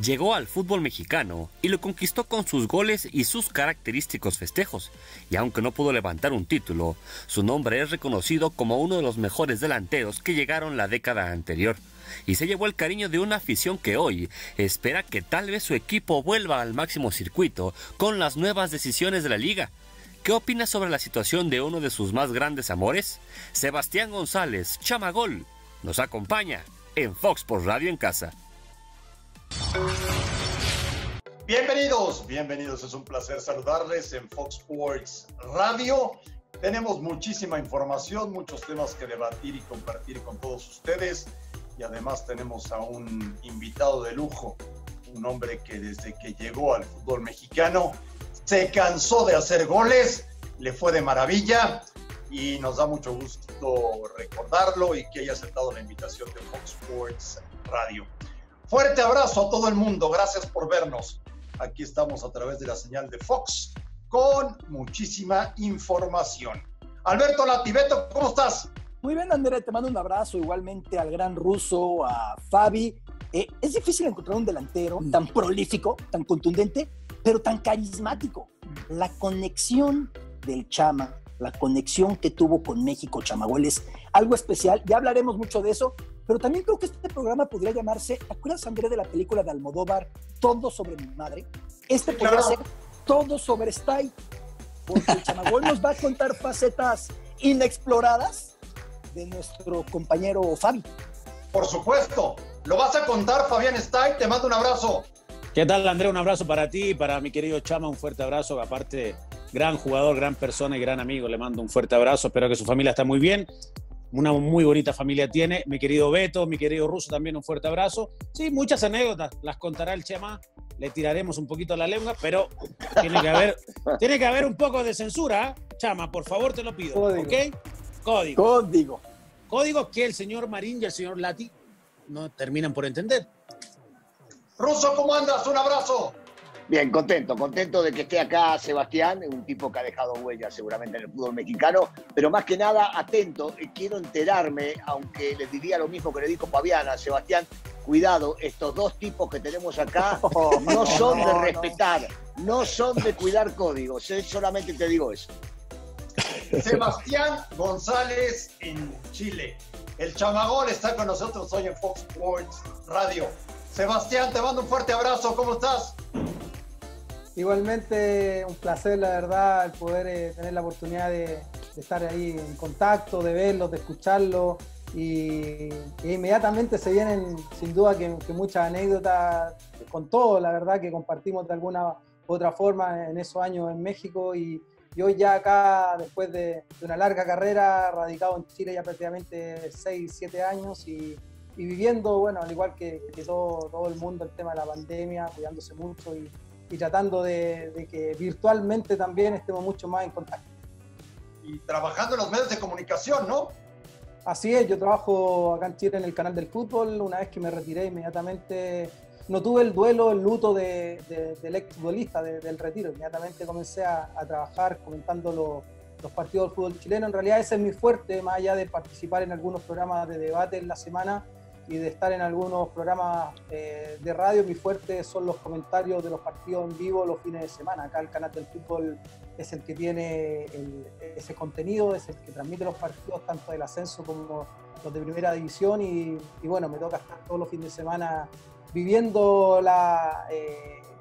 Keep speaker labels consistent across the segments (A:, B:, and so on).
A: Llegó al fútbol mexicano y lo conquistó con sus goles y sus característicos festejos, y aunque no pudo levantar un título, su nombre es reconocido como uno de los mejores delanteros que llegaron la década anterior, y se llevó el cariño de una afición que hoy espera que tal vez su equipo vuelva al máximo circuito con las nuevas decisiones de la liga. ¿Qué opinas sobre la situación de uno de sus más grandes amores? Sebastián González, Chamagol, nos acompaña en Fox Sports Radio en casa.
B: Bienvenidos, es un placer saludarles en Fox Sports Radio. Tenemos muchísima información, muchos temas que debatir y compartir con todos ustedes, y además tenemos a un invitado de lujo, un hombre que desde que llegó al fútbol mexicano se cansó de hacer goles, le fue de maravilla y nos da mucho gusto recordarlo y que haya aceptado la invitación de Fox Sports Radio. Fuerte abrazo a todo el mundo, gracias por vernos. Aquí estamos a través de la señal de Fox con muchísima información. Alberto Latibeto, ¿cómo estás?
C: Muy bien, André, te mando un abrazo, igualmente al gran ruso, a Fabi. Es difícil encontrar un delantero tan prolífico, tan contundente, pero tan carismático. La conexión del Chama, la conexión que tuvo con México, Chamagol, es algo especial. Ya hablaremos mucho de eso, pero también creo que este programa podría llamarse, ¿te acuerdas, André, de la película de Almodóvar, Todo sobre mi madre? Podría ser Todo sobre Stay, porque el Chamagol nos va a contar facetas inexploradas de nuestro compañero Fabi.
B: Por supuesto, lo vas a contar, Fabián Stay, te mando un abrazo.
D: ¿Qué tal, André? Un abrazo para ti, para mi querido Chama, un fuerte abrazo. Aparte, gran jugador, gran persona y gran amigo, le mando un fuerte abrazo. Espero que su familia esté muy bien. Una muy bonita familia tiene. Mi querido Beto, mi querido Ruso, también un fuerte abrazo. Sí, muchas anécdotas, las contará el Chama. Le tiraremos un poquito la lengua, pero tiene que haber un poco de censura, ¿eh? Chama, por favor, te lo pido.
C: Código.
D: ¿Ok? Código que el señor Marín y el señor Lati no terminan por entender.
B: Ruso, ¿cómo andas? Un abrazo.
E: Bien, contento de que esté acá Sebastián, un tipo que ha dejado huella seguramente en el fútbol mexicano, pero más que nada atento, quiero enterarme, aunque les diría lo mismo que le dijo Fabiana, Sebastián, cuidado, estos dos tipos que tenemos acá no son de respetar, no son de cuidar códigos, solamente te digo eso.
B: Sebastián González en Chile. El Chamagol está con nosotros hoy en Fox Sports Radio. Sebastián, te mando un fuerte abrazo, ¿cómo estás?
F: Igualmente, un placer, la verdad, el poder tener la oportunidad de estar ahí en contacto, de verlos, de escucharlos, y inmediatamente se vienen, sin duda, que muchas anécdotas con todo, la verdad, que compartimos de alguna u otra forma en esos años en México, y hoy ya acá, después de una larga carrera, radicado en Chile ya prácticamente 6, 7 años, y viviendo, bueno, al igual que todo el mundo, el tema de la pandemia, cuidándose mucho y tratando de que virtualmente también estemos mucho más en contacto.
B: Y trabajando en los medios de comunicación, ¿no?
F: Así es, yo trabajo acá en Chile en el canal del fútbol. Una vez que me retiré, inmediatamente no tuve el duelo, el luto del exfutbolista, del retiro. Inmediatamente comencé a trabajar comentando los partidos del fútbol chileno. En realidad ese es mi fuerte, más allá de participar en algunos programas de debate en la semana y de estar en algunos programas de radio. Mi fuerte son los comentarios de los partidos en vivo los fines de semana. Acá el canal del fútbol es el que tiene ese contenido, es el que transmite los partidos tanto del ascenso como los de primera división, y bueno, me toca estar todos los fines de semana viviendo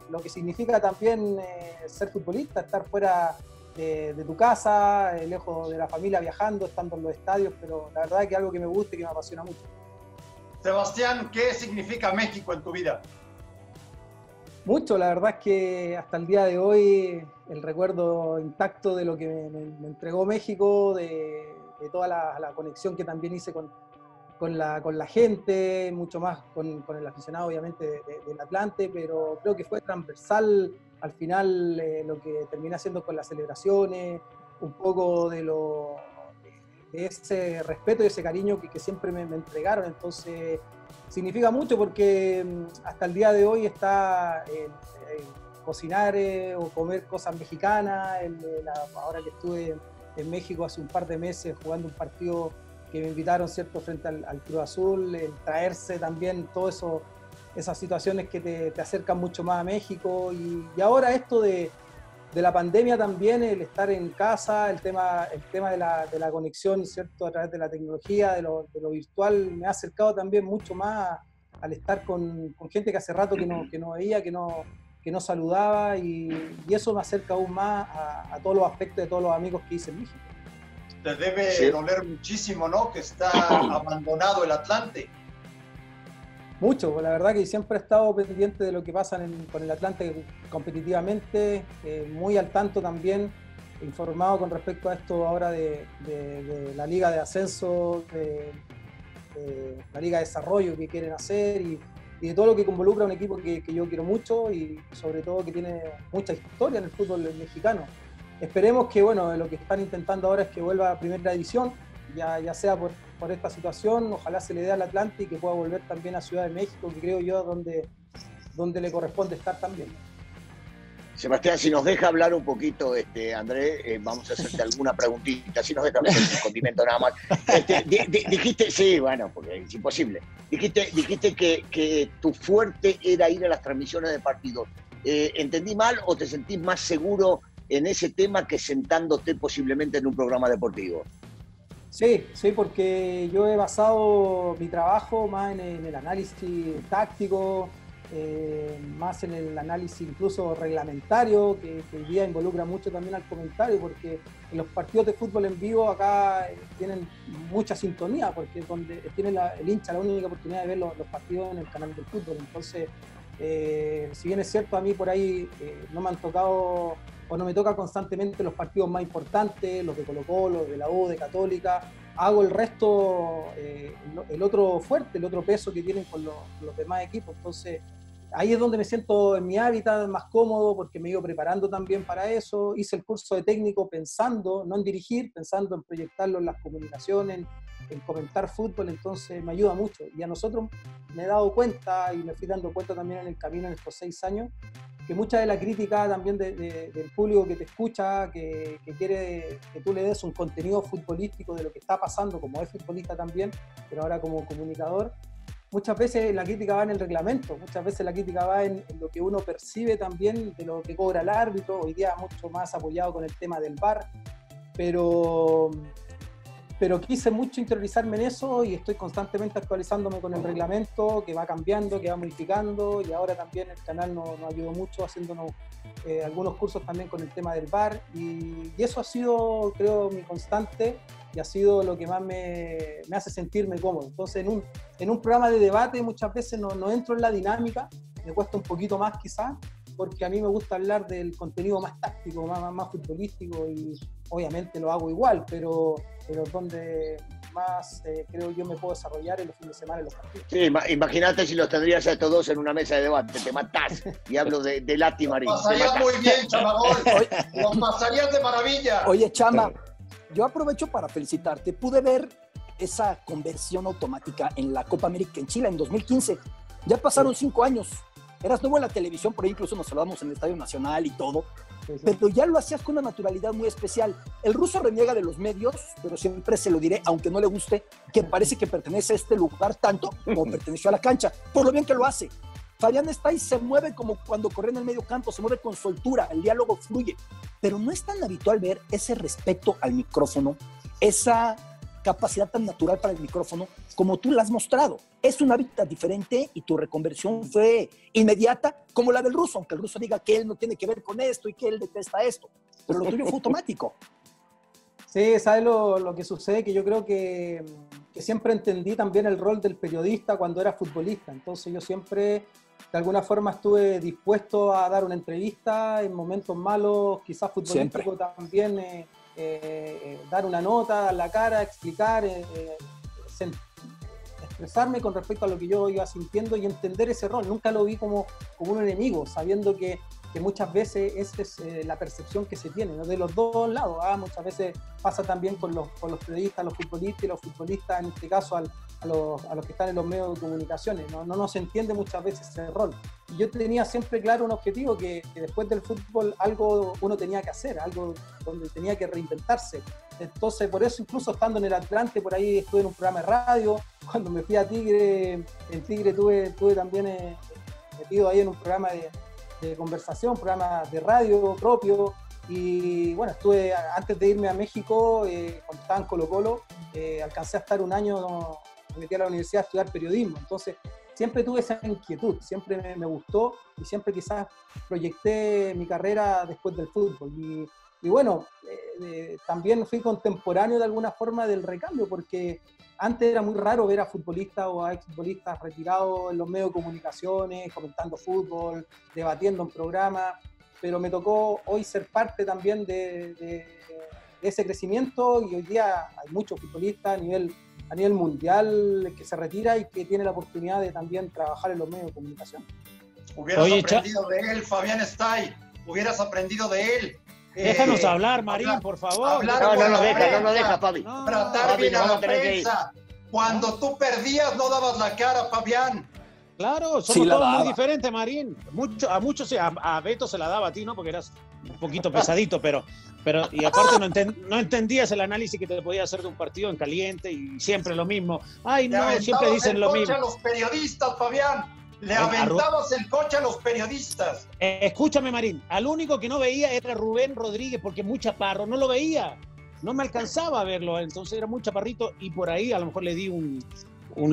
F: lo que significa también ser futbolista, estar fuera de tu casa, lejos de la familia, viajando, estando en los estadios, pero la verdad es que es algo que me gusta y que me apasiona mucho.
B: Sebastián, ¿qué significa México en tu vida?
F: Mucho, la verdad es que hasta el día de hoy el recuerdo intacto de lo que me entregó México, de toda la conexión que también hice con la gente, mucho más con el aficionado obviamente del Atlante, pero creo que fue transversal al final lo que terminé haciendo con las celebraciones, un poco de ese respeto y ese cariño que siempre me entregaron. Entonces significa mucho porque hasta el día de hoy está cocinar o comer cosas mexicanas. Ahora que estuve en México hace un par de meses jugando un partido que me invitaron, ¿cierto?, frente al Cruz Azul, el traerse también todo eso esas situaciones que te acercan mucho más a México. Y ahora esto de la pandemia también, el estar en casa, el tema de la conexión, ¿cierto? A través de la tecnología, de lo virtual, me ha acercado también mucho más al estar con gente que hace rato que no veía, que no saludaba, y eso me acerca aún más a todos los aspectos de todos los amigos que hice en México.
B: Te debe doler muchísimo, ¿no? Que está abandonado el Atlante.
F: Mucho, la verdad que siempre he estado pendiente de lo que pasa con el Atlante competitivamente, muy al tanto también, informado con respecto a esto ahora de la Liga de Ascenso, de la Liga de Desarrollo que quieren hacer, y de todo lo que involucra a un equipo que yo quiero mucho, y sobre todo que tiene mucha historia en el fútbol mexicano. Esperemos que, bueno, lo que están intentando ahora es que vuelva a Primera División, ya sea por esta situación, ojalá se le dé al Atlante y que pueda volver también a Ciudad de México, que creo yo donde le corresponde estar también.
E: Sebastián, si nos deja hablar un poquito, André, vamos a hacerte alguna preguntita, si nos deja meter un condimento nada más. Dijiste, sí, bueno, porque es imposible. Dijiste que tu fuerte era ir a las transmisiones de partidos. ¿Entendí mal o te sentís más seguro en ese tema que sentándote posiblemente en un programa deportivo?
F: Sí, porque yo he basado mi trabajo más en el análisis táctico, más en el análisis incluso reglamentario, que hoy día involucra mucho también al comentario, porque en los partidos de fútbol en vivo acá tienen mucha sintonía, porque donde tiene el hincha la única oportunidad de ver los partidos en el canal del fútbol. Entonces, si bien es cierto, a mí por ahí no me han tocado o no me toca constantemente los partidos más importantes, los de Colo-Colo, los de la U, de Católica, hago el resto, el otro fuerte, el otro peso que tienen con los demás equipos. Entonces, ahí es donde me siento en mi hábitat más cómodo, porque me he ido preparando también para eso. Hice el curso de técnico pensando, no en dirigir, pensando en proyectarlo en las comunicaciones, en comentar fútbol, entonces me ayuda mucho. Y a nosotros me he dado cuenta, y me fui dando cuenta también en el camino en estos 6 años, que mucha de la crítica también del público que te escucha, que quiere que tú le des un contenido futbolístico de lo que está pasando, como es futbolista también, pero ahora como comunicador, muchas veces la crítica va en el reglamento, muchas veces la crítica va en lo que uno percibe también de lo que cobra el árbitro, hoy día mucho más apoyado con el tema del VAR, pero quise mucho interiorizarme en eso y estoy constantemente actualizándome con el reglamento, que va cambiando, que va modificando, y ahora también el canal nos ayudó mucho haciéndonos algunos cursos también con el tema del VAR, y eso ha sido, creo, mi constante, y ha sido lo que más me hace sentirme cómodo. Entonces, en un programa de debate muchas veces no entro en la dinámica, me cuesta un poquito más quizás, porque a mí me gusta hablar del contenido más táctico, más futbolístico, y obviamente lo hago igual, pero donde más creo yo me puedo desarrollar en los fines de semana en los partidos.
E: Sí, imagínate si los tendrías a estos dos en una mesa de debate, te matás. Y hablo de Lati Marín.
B: Lo pasarías muy bien, Chamagol. Lo pasarías de maravilla.
C: Oye, Chama, yo aprovecho para felicitarte. Pude ver esa conversión automática en la Copa América en Chile en 2015. Ya pasaron 5 años. Eras nuevo en la televisión, por ahí incluso nos saludamos en el Estadio Nacional y todo, pero ya lo hacías con una naturalidad muy especial. El ruso reniega de los medios, pero siempre se lo diré, aunque no le guste, que parece que pertenece a este lugar tanto como perteneció a la cancha, por lo bien que lo hace. Fabián está y se mueve como cuando corre en el medio campo, se mueve con soltura, el diálogo fluye, pero no es tan habitual ver ese respeto al micrófono, esa capacidad tan natural para el micrófono como tú la has mostrado. Es un hábitat diferente y tu reconversión fue inmediata, como la del ruso, aunque el ruso diga que él no tiene que ver con esto y que él detesta esto, pero lo tuyo fue automático.
F: Sí, ¿sabes lo que sucede? Que yo creo que siempre entendí también el rol del periodista cuando era futbolista, entonces yo siempre de alguna forma estuve dispuesto a dar una entrevista en momentos malos, quizás futbolísticos también, dar una nota, dar la cara, explicar, expresarme con respecto a lo que yo iba sintiendo y entender ese rol. Nunca lo vi como un enemigo, sabiendo que muchas veces esa es la percepción que se tiene, ¿no? De los dos lados. Muchas veces pasa también con los periodistas, los futbolistas, y los futbolistas en este caso a los que están en los medios de comunicaciones. No se entiende muchas veces ese rol. yo tenía siempre claro un objetivo, que después del fútbol algo uno tenía que hacer, algo donde tenía que reinventarse. Entonces, por eso, incluso estando en el Atlante, por ahí estuve en un programa de radio. Cuando me fui a Tigre, en Tigre tuve también metido ahí en un programa de conversación, programa de radio propio. Y bueno, estuve, antes de irme a México, cuando estaba en Colo-Colo, alcancé a estar un año, me metí a la universidad a estudiar periodismo. Entonces, siempre tuve esa inquietud, siempre me gustó y siempre quizás proyecté mi carrera después del fútbol. Y bueno, también fui contemporáneo de alguna forma del recambio, porque antes era muy raro ver a futbolistas o a exfutbolistas retirados en los medios de comunicaciones, comentando fútbol, debatiendo en programas, pero me tocó hoy ser parte también de ese crecimiento, y hoy día hay muchos futbolistas a nivel mundial que se retira y que tiene la oportunidad de también trabajar en los medios de comunicación.
B: Hubieras aprendido de él, Fabián Stay, hubieras aprendido de él.
D: Déjanos hablar, Marín, por favor.
E: No nos deja, Fabi.
B: Tratar bien a la prensa. Cuando tú perdías no dabas la cara, Fabián.
D: Claro, somos todos muy diferentes, Marín. A muchos, a Beto se la daba a ti, ¿no? Porque eras un poquito pesadito, pero y aparte no entendías el análisis que te podía hacer de un partido en caliente, y siempre lo mismo. Ay, no, siempre dicen lo mismo.
B: Le aventabas el coche a los periodistas, Fabián. Le aventabas el coche a los periodistas.
D: Escúchame, Marín. Al único que no veía era Rubén Rodríguez, porque muy chaparro, no lo veía. No me alcanzaba a verlo, entonces era muy chaparrito, y por ahí a lo mejor le di un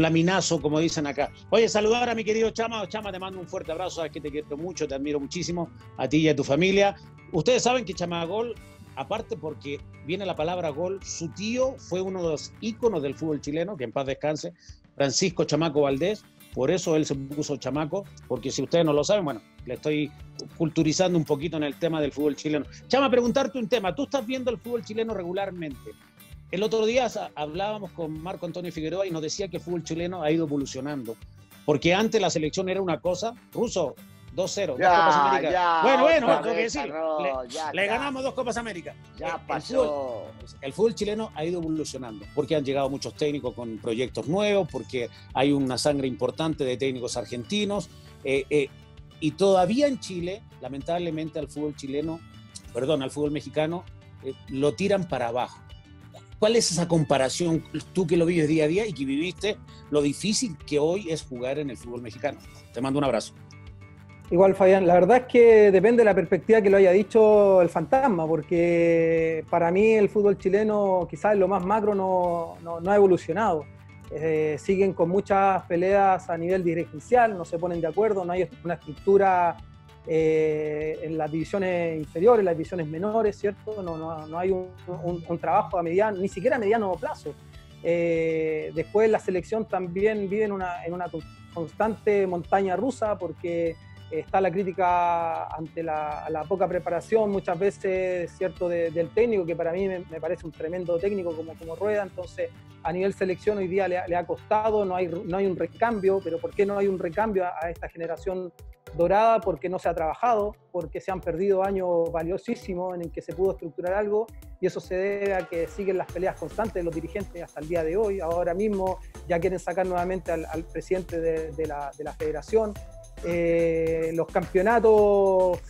D: laminazo, como dicen acá. Oye, saludar a mi querido Chama. Chama, te mando un fuerte abrazo, sabes que te quiero mucho, te admiro muchísimo, a ti y a tu familia. Ustedes saben que Chama Gol, aparte porque viene la palabra gol, su tío fue uno de los íconos del fútbol chileno, que en paz descanse, Francisco Chamaco Valdés. Por eso él se puso Chamaco, porque si ustedes no lo saben, bueno, le estoy culturizando un poquito en el tema del fútbol chileno. Chama, preguntarte un tema. Tú estás viendo el fútbol chileno regularmente. El otro día hablábamos con Marco Antonio Figueroa y nos decía que el fútbol chileno ha ido evolucionando. Porque antes la selección era una cosa. Ruso, 2-0, dos Copas América. Bueno, tengo que decir. Le ganamos 2 Copas América.
E: Ya pasó.
D: El fútbol chileno ha ido evolucionando, porque han llegado muchos técnicos con proyectos nuevos, porque hay una sangre importante de técnicos argentinos. Y todavía en Chile, lamentablemente, al fútbol mexicano, lo tiran para abajo. ¿Cuál es esa comparación, tú que lo vives día a día y que viviste lo difícil que hoy es jugar en el fútbol mexicano? Te mando un abrazo.
F: Igual, Fabián, la verdad es que depende de la perspectiva que lo haya dicho el fantasma, porque para mí el fútbol chileno, quizás en lo más macro, no ha evolucionado. Siguen con muchas peleas a nivel dirigencial, no se ponen de acuerdo, no hay una estructura en las divisiones inferiores, en las divisiones menores, ¿cierto? No hay un trabajo a mediano, ni siquiera a mediano plazo. Después la selección también vive en una constante montaña rusa, porque está la crítica ante la poca preparación muchas veces, ¿cierto?, del técnico, que para mí me parece un tremendo técnico como Rueda. Entonces a nivel selección hoy día le ha costado, no hay un recambio. Pero ¿por qué no hay un recambio a esta generación dorada? Porque no se ha trabajado, porque se han perdido años valiosísimos en el que se pudo estructurar algo, y eso se debe a que siguen las peleas constantes de los dirigentes hasta el día de hoy. Ahora mismo ya quieren sacar nuevamente al presidente de la federación. Los campeonatos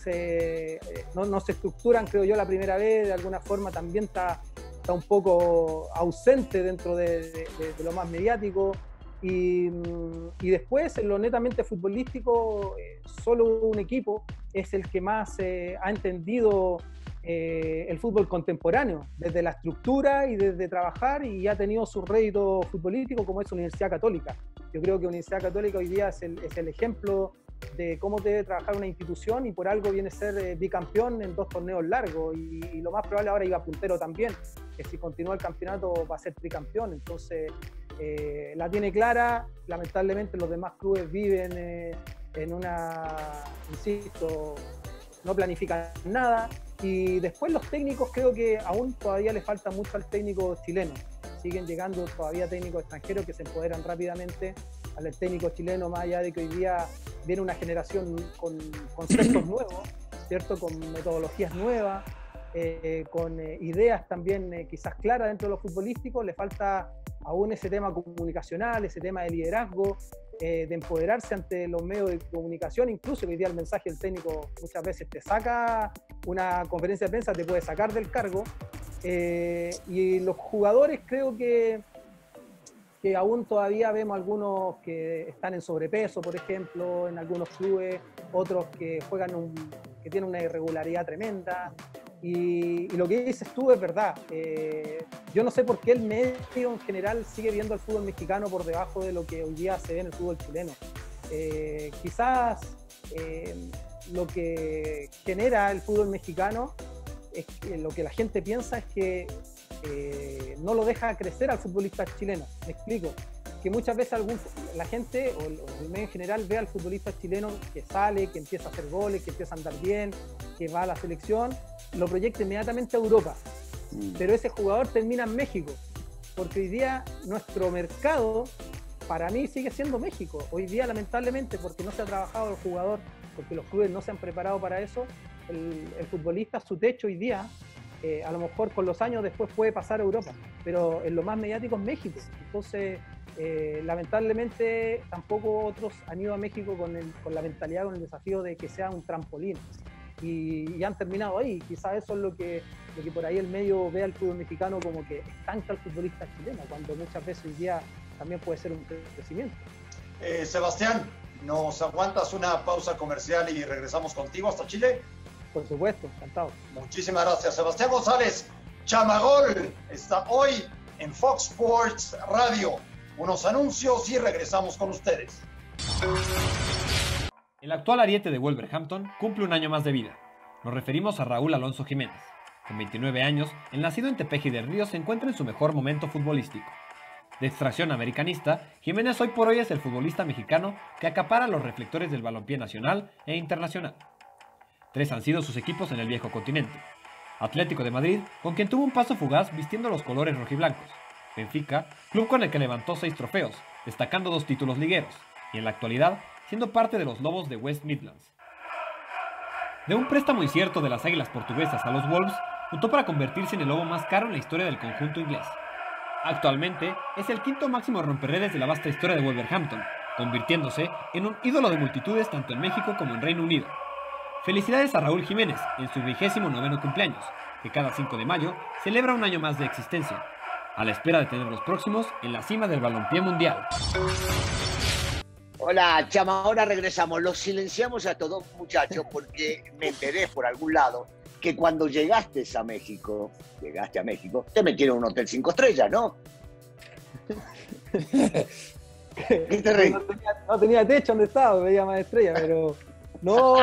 F: no se estructuran, creo yo, la primera vez. De alguna forma también está un poco ausente dentro de lo más mediático. Y después, en lo netamente futbolístico, solo un equipo es el que más ha entendido el fútbol contemporáneo, desde la estructura y desde trabajar, y ha tenido su rédito futbolístico, como es Universidad Católica. Yo creo que Universidad Católica hoy día es el ejemplo de cómo debe trabajar una institución, y por algo viene a ser bicampeón en 2 torneos largos, y lo más probable ahora iba puntero también, que si continúa el campeonato va a ser tricampeón. Entonces la tiene clara. Lamentablemente los demás clubes viven en una, insisto, no planifican nada. Y después los técnicos, creo que aún todavía le falta mucho al técnico chileno. Siguen llegando todavía técnicos extranjeros que se empoderan rápidamente al técnico chileno, más allá de que hoy día viene una generación con conceptos nuevos, ¿cierto?, con metodologías nuevas, con ideas también quizás claras dentro de lo futbolístico. Le falta aún ese tema comunicacional, ese tema de liderazgo, de empoderarse ante los medios de comunicación, incluso hoy día el mensaje del técnico muchas veces te saca, una conferencia de prensa te puede sacar del cargo, y los jugadores creo que aún todavía vemos algunos que están en sobrepeso, por ejemplo, en algunos clubes, otros que juegan que tienen una irregularidad tremenda. Y lo que dices tú es verdad. Yo no sé por qué el medio en general sigue viendo al fútbol mexicano por debajo de lo que hoy día se ve en el fútbol chileno. Quizás lo que genera el fútbol mexicano es que lo que la gente piensa es que no lo deja crecer al futbolista chileno. Me explico. Que muchas veces la gente o el medio en general ve al futbolista chileno que sale, que empieza a hacer goles, que empieza a andar bien, que va a la selección, lo proyecta inmediatamente a Europa. Pero ese jugador termina en México, porque hoy día nuestro mercado, para mí, sigue siendo México. Hoy día, lamentablemente, porque no se ha trabajado el jugador, porque los clubes no se han preparado para eso, el futbolista, su techo hoy día, a lo mejor con los años después puede pasar a Europa, pero en lo más mediático es México. Entonces, lamentablemente, tampoco otros han ido a México con la mentalidad, con el desafío de que sea un trampolín. Y han terminado ahí. Quizás eso es lo que por ahí el medio ve al fútbol mexicano como que estanca al futbolista chileno, cuando muchas veces hoy día también puede ser un crecimiento.
B: Sebastián, ¿nos aguantas una pausa comercial y regresamos contigo hasta Chile?
F: Por supuesto, encantado.
B: Muchísimas gracias. Sebastián González, Chamagol, está hoy en Fox Sports Radio. Unos anuncios y regresamos con ustedes.
G: El actual ariete de Wolverhampton cumple un año más de vida. Nos referimos a Raúl Alonso Jiménez. Con 29 años, el nacido en Tepeji del Río se encuentra en su mejor momento futbolístico. De extracción americanista, Jiménez hoy por hoy es el futbolista mexicano que acapara los reflectores del balompié nacional e internacional. 3 han sido sus equipos en el viejo continente. Atlético de Madrid, con quien tuvo un paso fugaz vistiendo los colores rojiblancos. Benfica, club con el que levantó 6 trofeos, destacando 2 títulos ligueros, y en la actualidad siendo parte de los Lobos de West Midlands. De un préstamo incierto de las Águilas portuguesas a los Wolves, mutó para convertirse en el lobo más caro en la historia del conjunto inglés. Actualmente es el 5º máximo romperredes de la vasta historia de Wolverhampton, convirtiéndose en un ídolo de multitudes tanto en México como en Reino Unido. Felicidades a Raúl Jiménez en su 29º cumpleaños, que cada 5 de mayo celebra un año más de existencia, a la espera de tener los próximos en la cima del balompié mundial.
E: Hola, Chama, ahora regresamos. Los silenciamos a todos, muchachos, porque me enteré por algún lado que cuando llegaste a México, te metieron en un hotel 5 estrellas, ¿no? ¿Qué te reí?
F: No tenía techo donde estaba, veía más estrellas, pero no,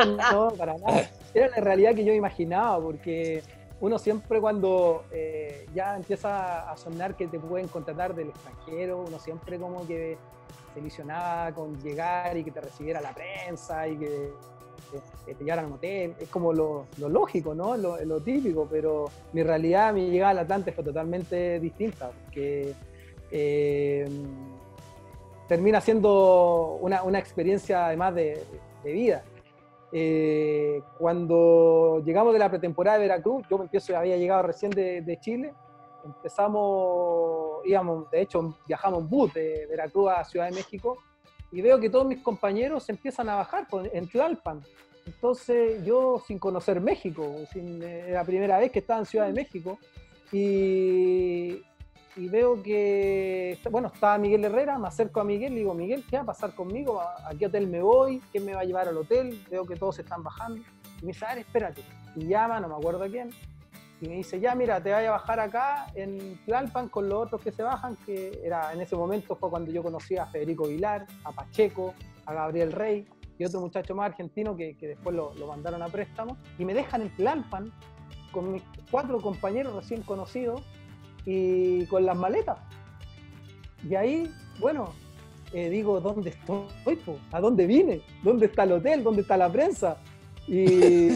F: para nada. Era la realidad que yo imaginaba, porque uno siempre cuando ya empieza a sonar que te pueden contratar del extranjero, uno siempre como que se ilusionaba con llegar y que te recibiera la prensa y que te llevaran a un hotel. Es como lo lógico, ¿no? Lo típico, pero mi realidad, mi llegada al Atlante fue totalmente distinta, porque termina siendo una experiencia además de vida. Cuando llegamos de la pretemporada de Veracruz, había llegado recién de Chile, viajamos en bus de Veracruz a Ciudad de México y veo que todos mis compañeros empiezan a bajar en Tlalpan. Entonces yo, sin conocer México, era la primera vez que estaba en Ciudad de México, y veo que, estaba Miguel Herrera, me acerco a Miguel y digo, Miguel, ¿qué va a pasar conmigo? ¿A qué hotel me voy? ¿Quién me va a llevar al hotel? Veo que todos están bajando. Y me dice, a ver, espérate. Y llama, no me acuerdo a quién, y me dice, ya mira, te vaya a bajar acá en Tlalpan con los otros que se bajan, que era, en ese momento fue cuando yo conocí a Federico Vilar, a Pacheco, a Gabriel Rey y otro muchacho más argentino que después lo mandaron a préstamo, y me dejan en Tlalpan con mis 4 compañeros recién conocidos y con las maletas. Y ahí, digo, ¿dónde estoy, po? ¿A dónde vine? ¿Dónde está el hotel? ¿Dónde está la prensa? Y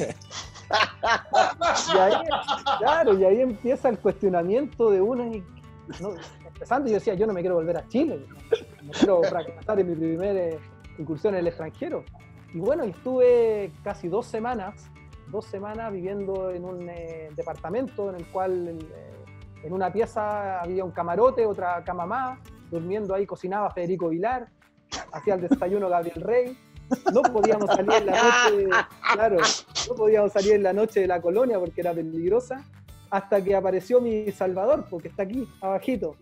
F: y ahí empieza el cuestionamiento de uno, empezando, yo decía, yo no me quiero volver a Chile, no quiero fracasar en mi primera incursión en el extranjero. Y estuve casi 2 semanas viviendo en un departamento en el cual en una pieza había un camarote, otra cama más, durmiendo ahí, cocinaba Federico Vilar, hacía el desayuno Gabriel Rey, no podíamos salir en la noche, claro, no podíamos salir en la noche de la colonia porque era peligrosa, hasta que apareció mi Salvador, porque está aquí, abajito,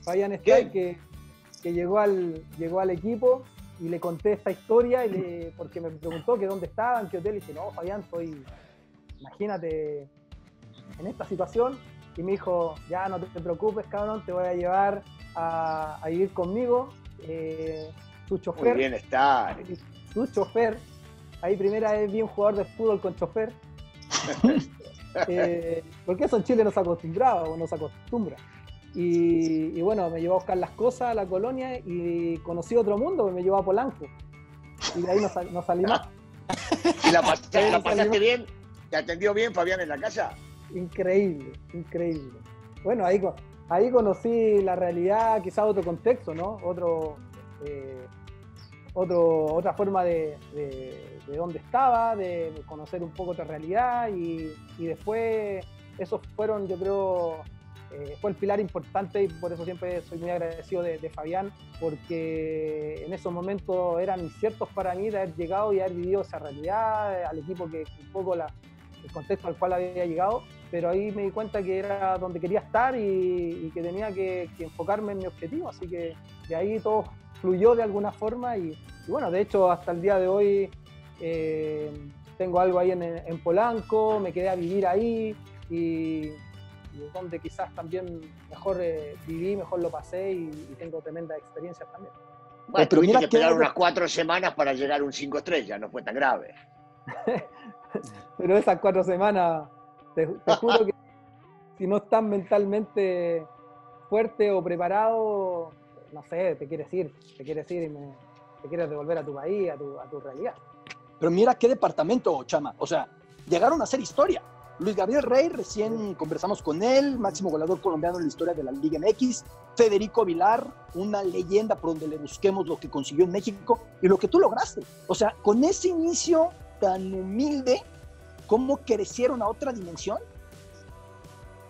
F: Fabián Estay, que llegó al equipo, y le conté esta historia, porque me preguntó que dónde estaba, en qué hotel, y dije, no, Fabián, imagínate en esta situación, y me dijo, ya no te preocupes, cabrón, te voy a llevar a vivir conmigo, tu chofer.
E: Muy bien está.
F: Tu chofer, ahí primera vez vi un jugador de fútbol con chofer, porque eso en Chile no se acostumbra. Y bueno, me llevó a buscar las cosas a la colonia y conocí otro mundo, me llevó a Polanco. Y de ahí no salí más.
E: ¿Y la pasaste bien? ¿Te atendió bien Fabián en la casa?
F: Increíble. Bueno, ahí conocí la realidad, quizás otro contexto, ¿no? Otra forma de dónde estaba, de conocer un poco otra realidad y después esos fueron, yo creo, fue el pilar importante y por eso siempre soy muy agradecido de Fabián, porque en esos momentos eran inciertos para mí de haber llegado y haber vivido esa realidad al equipo que un poco el contexto al cual había llegado, pero ahí me di cuenta que era donde quería estar y que tenía que enfocarme en mi objetivo, así que de ahí todo fluyó de alguna forma y bueno, de hecho hasta el día de hoy tengo algo ahí en Polanco, me quedé a vivir ahí y donde quizás también mejor viví, mejor lo pasé y tengo tremendas experiencias también.
E: Bueno, tuviste que esperar unas 4 semanas para llegar a un 5 estrellas, no fue tan grave.
F: Pero esas 4 semanas, te juro que si no estás mentalmente fuerte o preparado, no sé, te quieres ir y te quieres devolver a tu país, a tu realidad.
C: Pero mira qué departamento, Chama. O sea, llegaron a hacer historia. Luis Gabriel Rey, recién conversamos con él, máximo goleador colombiano en la historia de la Liga MX. Federico Vilar, una leyenda por donde le busquemos lo que consiguió en México y lo que tú lograste. O sea, con ese inicio tan humilde, ¿cómo crecieron a otra dimensión?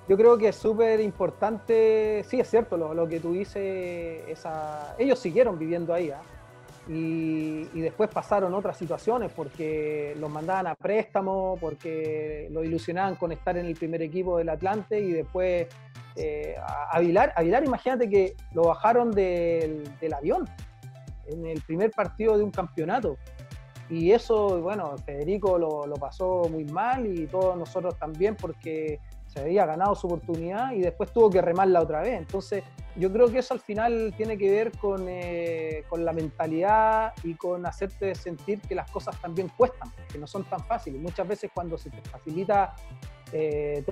F: Yo creo que es súper importante, sí es cierto lo que tú dices, ellos siguieron viviendo ahí, ¿eh? Y después pasaron otras situaciones porque los mandaban a préstamo, porque lo ilusionaban con estar en el primer equipo del Atlante y después a Vilar, imagínate que lo bajaron del avión en el primer partido de un campeonato. Y eso, bueno, Federico lo pasó muy mal y todos nosotros también porque se había ganado su oportunidad y después tuvo que remarla otra vez. Entonces, yo creo que eso al final tiene que ver con la mentalidad y con hacerte sentir que las cosas también cuestan, que no son tan fáciles. Muchas veces cuando se te facilita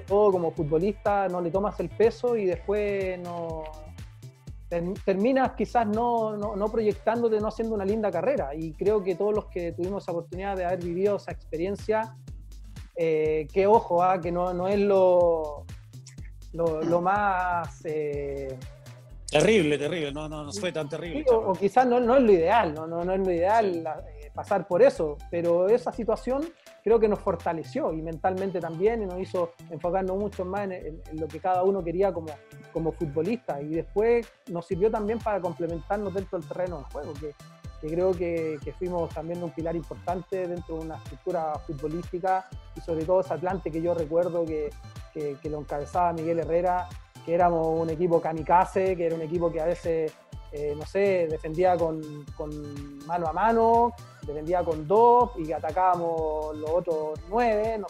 F: todo como futbolista, no le tomas el peso y después no terminas quizás no proyectándote, no haciendo una linda carrera. Y creo que todos los que tuvimos esa oportunidad de haber vivido esa experiencia, que ojo, que no es lo más...
D: Terrible, no fue tan terrible.
F: Sí, o quizás no es lo ideal, no es lo ideal pasar por eso, pero esa situación creo que nos fortaleció y mentalmente también y nos hizo enfocarnos mucho más en lo que cada uno quería como futbolista y después nos sirvió también para complementarnos dentro del terreno de juego, que creo que fuimos también un pilar importante dentro de una estructura futbolística y sobre todo ese Atlante que yo recuerdo que lo encabezaba Miguel Herrera, que éramos un equipo kamikaze, que era un equipo que a veces, defendía con mano a mano, defendía con 2 y atacábamos los otros 9,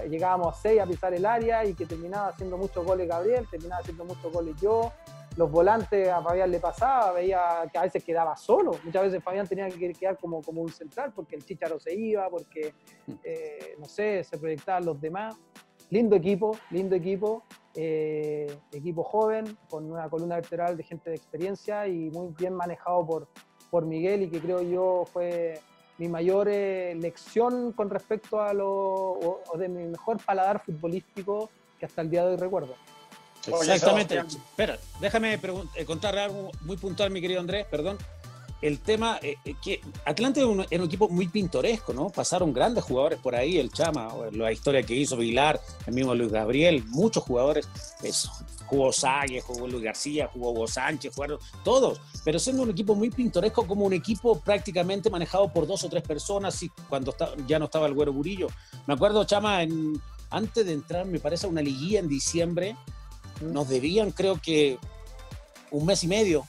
F: llegábamos a 6 a pisar el área y que terminaba haciendo muchos goles Gabriel, terminaba haciendo muchos goles yo. Los volantes a Fabián le pasaba, veía que a veces quedaba solo. Muchas veces Fabián tenía que quedar como un central porque el Chícharo se iba, porque, se proyectaban los demás. Lindo equipo, equipo joven, con una columna vertebral de gente de experiencia y muy bien manejado por Miguel y que creo yo fue mi mayor lección con respecto o de mi mejor paladar futbolístico que hasta el día de hoy recuerdo.
D: Exactamente. Espera, déjame contar algo muy puntual, mi querido Andrés, perdón. el tema, que Atlante era un equipo muy pintoresco, ¿no? Pasaron grandes jugadores por ahí, el Chama, la historia que hizo Vilar, el mismo Luis Gabriel, muchos jugadores, eso, jugó Sague, jugó Luis García, jugó Hugo Sánchez, jugaron todos, pero siendo un equipo muy pintoresco, como un equipo prácticamente manejado por 2 o 3 personas, y cuando ya no estaba el Güero Burillo. Me acuerdo, Chama, antes de entrar, me parece, a una liguilla en diciembre, nos debían, creo que, 1 mes y medio.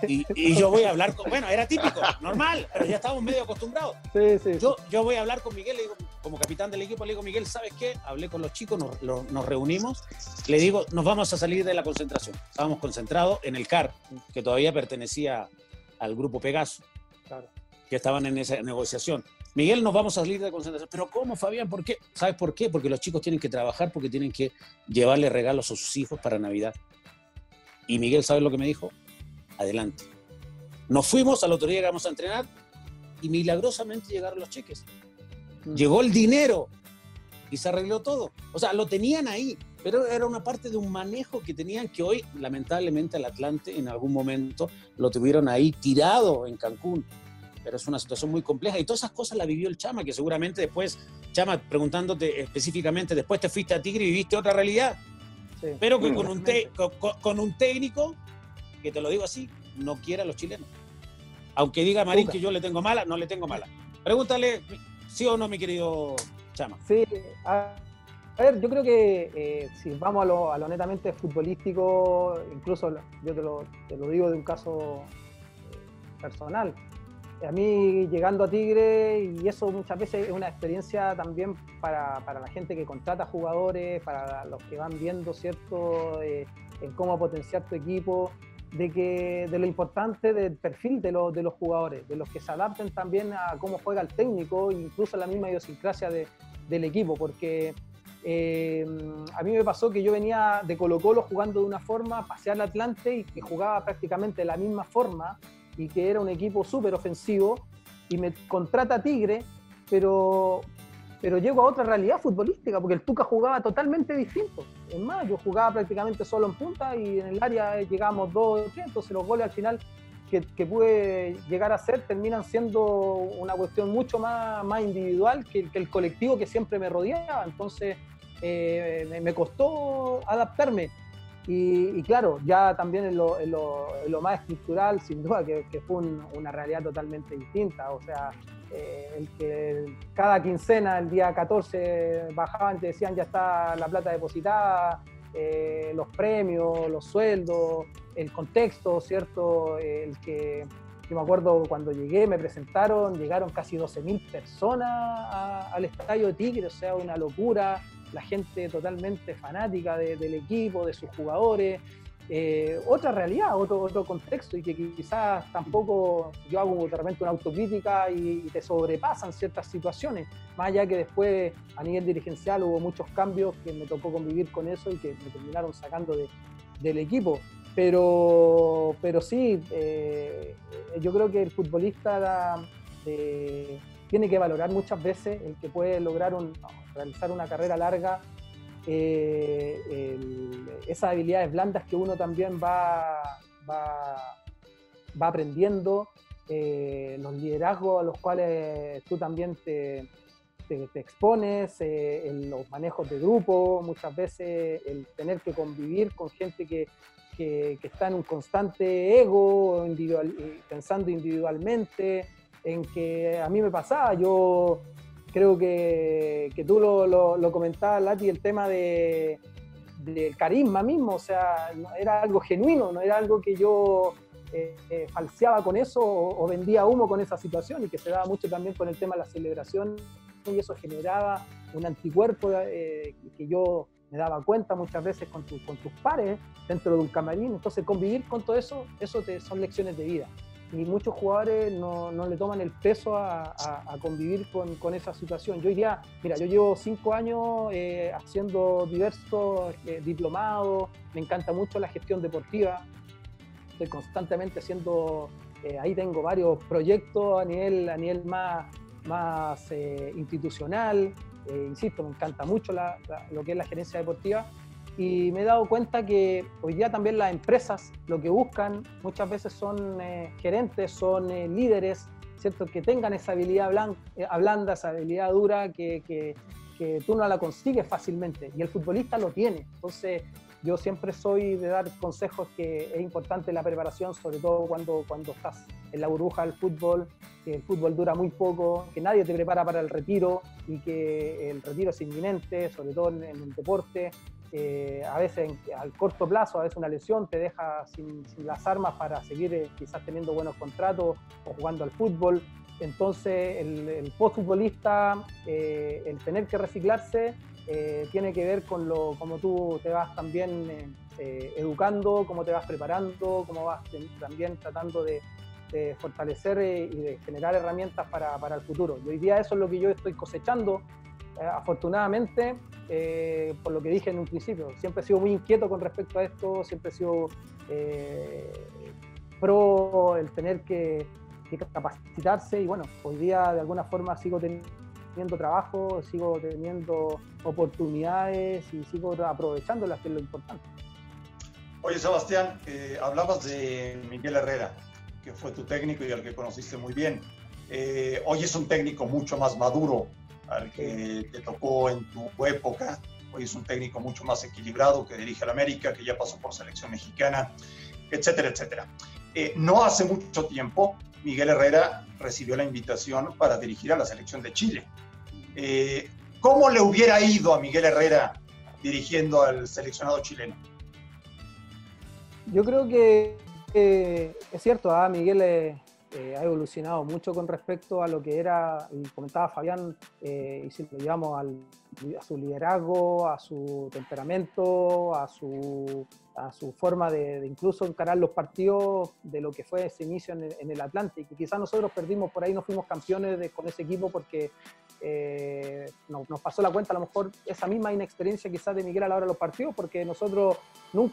D: Y yo voy a hablar con... Bueno, era típico, normal, pero ya estábamos medio acostumbrados.
F: Sí.
D: Yo voy a hablar con Miguel, le digo, como capitán del equipo, le digo, Miguel, ¿sabes qué? Hablé con los chicos, nos reunimos, le digo, nos vamos a salir de la concentración. Estábamos concentrados en el CAR, que todavía pertenecía al grupo Pegaso,
F: Claro.
D: que estaban en esa negociación. Miguel, nos vamos a salir de la concentración. ¿Pero cómo, Fabián? ¿Por qué? ¿Sabes por qué? Porque los chicos tienen que trabajar, porque tienen que llevarle regalos a sus hijos para Navidad. Y Miguel, ¿sabes lo que me dijo? Adelante. Nos fuimos al otro día que íbamos a entrenar y milagrosamente llegaron los cheques. Llegó el dinero y se arregló todo. O sea, lo tenían ahí, pero era una parte de un manejo que tenían, que hoy, lamentablemente, el Atlante en algún momento lo tuvieron ahí tirado en Cancún. Pero es una situación muy compleja y todas esas cosas las vivió el Chama, que seguramente después, Chama, preguntándote específicamente, después te fuiste a Tigre y viviste otra realidad.
F: Sí.
D: Pero que con un técnico, que te lo digo así, no quiere a los chilenos. Aunque diga Marín que yo le tengo mala, no le tengo mala. Pregúntale, ¿sí o no, mi querido Chama?
F: Sí, a ver, yo creo que si vamos a lo netamente futbolístico, incluso yo te lo digo de un caso personal. A mí, llegando a Tigre, y eso muchas veces es una experiencia también para la gente que contrata jugadores, para los que van viendo, ¿cierto?, en cómo potenciar tu equipo, de lo importante del perfil de los jugadores, de los que se adapten también a cómo juega el técnico, incluso a la misma idiosincrasia del equipo, porque a mí me pasó que yo venía de Colo-Colo jugando de una forma, pasé al Atlante y que jugaba prácticamente de la misma forma, y que era un equipo súper ofensivo, y me contrata Tigre, pero llego a otra realidad futbolística, porque el Tuca jugaba totalmente distinto. Es más, yo jugaba prácticamente solo en punta, y en el área llegábamos 2 o 3, entonces los goles al final que pude llegar a hacer terminan siendo una cuestión mucho más individual que el colectivo que siempre me rodeaba. Entonces me costó adaptarme. Y claro, ya también en lo más estructural, sin duda, que fue una realidad totalmente distinta. O sea, el que cada quincena, el día 14, bajaban y te decían ya está la plata depositada, los premios, los sueldos, el contexto, ¿cierto? Yo me acuerdo cuando llegué, me presentaron, llegaron casi 12.000 personas al estadio de Tigre, o sea, una locura. La gente totalmente fanática del equipo, de sus jugadores, otra realidad, otro contexto, y que quizás tampoco yo hago de repente una autocrítica y te sobrepasan ciertas situaciones, más allá que después a nivel dirigencial hubo muchos cambios que me tocó convivir con eso y que me terminaron sacando del equipo. Pero sí, yo creo que el futbolista tiene que valorar muchas veces el que puede lograr realizar una carrera larga, esas habilidades blandas que uno también va aprendiendo, los liderazgos a los cuales tú también te expones, los manejos de grupo, muchas veces el tener que convivir con gente que está en un constante ego, pensando individualmente, en que a mí me pasaba. Yo creo que tú lo comentabas, Lati, el tema del carisma mismo, o sea, era algo genuino, no era algo que yo falseaba con eso o vendía humo con esa situación, y que se daba mucho también con el tema de la celebración, y eso generaba un anticuerpo que yo me daba cuenta muchas veces con tus pares dentro de un camarín. Entonces convivir con todo eso son lecciones de vida. Y muchos jugadores no le toman el peso a convivir con esa situación. Yo diría, mira, yo llevo 5 años haciendo diversos diplomados, me encanta mucho la gestión deportiva, estoy constantemente haciendo, ahí tengo varios proyectos a nivel más institucional, insisto, me encanta mucho lo que es la gerencia deportiva, y me he dado cuenta que hoy día también las empresas lo que buscan muchas veces son gerentes, son líderes, ¿cierto? Que tengan esa habilidad blanda, esa habilidad dura que tú no la consigues fácilmente, y el futbolista lo tiene. Entonces yo siempre soy de dar consejos que es importante la preparación, sobre todo cuando estás en la burbuja del fútbol, que el fútbol dura muy poco, que nadie te prepara para el retiro y que el retiro es inminente, sobre todo en el deporte. A veces al corto plazo, a veces una lesión te deja sin las armas para seguir quizás teniendo buenos contratos o jugando al fútbol. Entonces el postfutbolista, el tener que reciclarse, tiene que ver con cómo tú te vas también educando, cómo te vas preparando, cómo vas también tratando de fortalecer y de generar herramientas para el futuro. Y hoy día eso es lo que yo estoy cosechando, afortunadamente, por lo que dije en un principio. Siempre he sido muy inquieto con respecto a esto, siempre he sido pro el tener que capacitarse, y bueno, hoy día de alguna forma sigo teniendo trabajo, sigo teniendo oportunidades y sigo aprovechándolas, que es lo importante.
B: Oye, Sebastián, hablabas de Miguel Herrera, que fue tu técnico y al que conociste muy bien. Hoy es un técnico mucho más maduro al que te tocó en tu época. Hoy es un técnico mucho más equilibrado, que dirige al América, que ya pasó por selección mexicana, etcétera, etcétera. No hace mucho tiempo, Miguel Herrera recibió la invitación para dirigir a la selección de Chile. ¿Cómo le hubiera ido a Miguel Herrera dirigiendo al seleccionado chileno?
F: Yo creo que es cierto, Miguel ha evolucionado mucho con respecto a lo que era, y comentaba Fabián, y si lo llevamos a su liderazgo, a su temperamento, a su forma de incluso encarar los partidos, de lo que fue ese inicio en el Atlántico. Y quizás nosotros perdimos por ahí, no fuimos campeones con ese equipo porque nos pasó la cuenta a lo mejor esa misma inexperiencia quizás de Miguel a la hora de los partidos, porque nosotros no